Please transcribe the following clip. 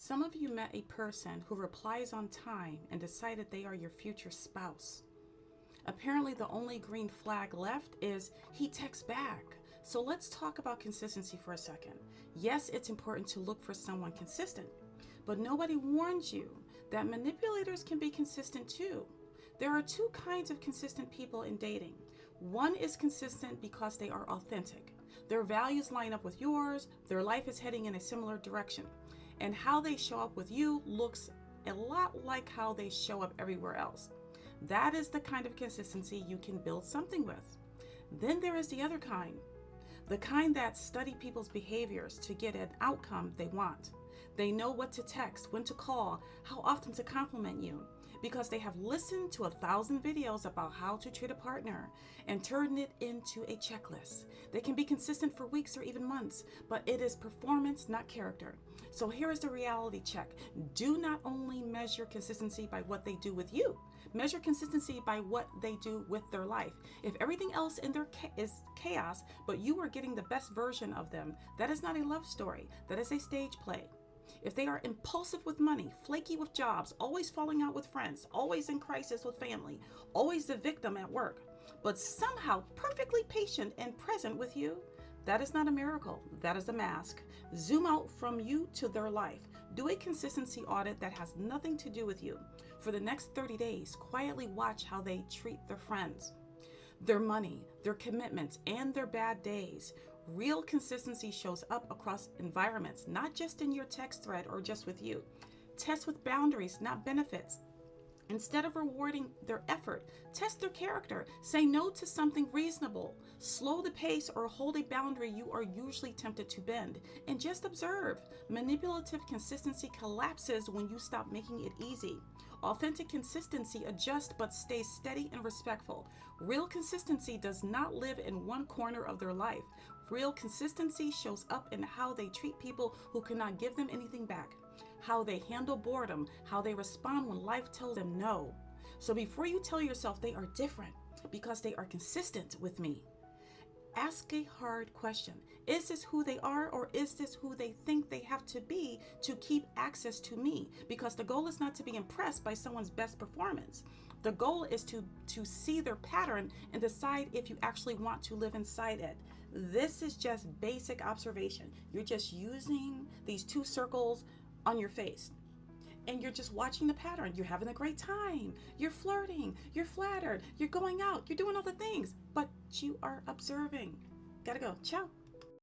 Some of you met a person who replies on time and decided they are your future spouse. Apparently, the only green flag left is he texts back. So let's talk about consistency for a second. Yes, it's important to look for someone consistent, but nobody warns you that manipulators can be consistent too. There are two kinds of consistent people in dating. One is consistent because they are authentic. Their values line up with yours, their life is heading in a similar direction, and how they show up with you looks a lot like how they show up everywhere else. That is the kind of consistency you can build something with. Then there is the other kind, the kind that study people's behaviors to get an outcome they want. They know what to text, when to call, how often to compliment you, because they have listened to 1,000 videos about how to treat a partner and turned it into a checklist. They can be consistent for weeks or even months, but it is performance, not character. So here is the reality check. Do not only measure consistency by what they do with you, measure consistency by what they do with their life. If everything else in their is chaos, but you are getting the best version of them, that is not a love story. That is a stage play. If they are impulsive with money, flaky with jobs, always falling out with friends, always in crisis with family, always the victim at work, but somehow perfectly patient and present with you, that is not a miracle. That is a mask. Zoom out from you to their life. Do a consistency audit that has nothing to do with you. For the next 30 days, quietly watch how they treat their friends, their money, their commitments, and their bad days. Real consistency shows up across environments, not just in your text thread or just with you. Test with boundaries, not benefits. Instead of rewarding their effort, test their character. Say no to something reasonable. Slow the pace or hold a boundary you are usually tempted to bend. And just observe. Manipulative consistency collapses when you stop making it easy. Authentic consistency adjusts but stays steady and respectful. Real consistency does not live in one corner of their life. Real consistency shows up in how they treat people who cannot give them anything back, how they handle boredom, how they respond when life tells them no. So before you tell yourself they are different because they are consistent with me, ask a hard question. Is this who they are, or is this who they think they have to be to keep access to me? Because the goal is not to be impressed by someone's best performance. The goal is to see their pattern and decide if you actually want to live inside it. This is just basic observation. You're just using these two circles on your face, and you're just watching the pattern. You're having a great time. You're flirting. You're flattered. You're going out. You're doing all the things, but you are observing. Gotta go. Ciao.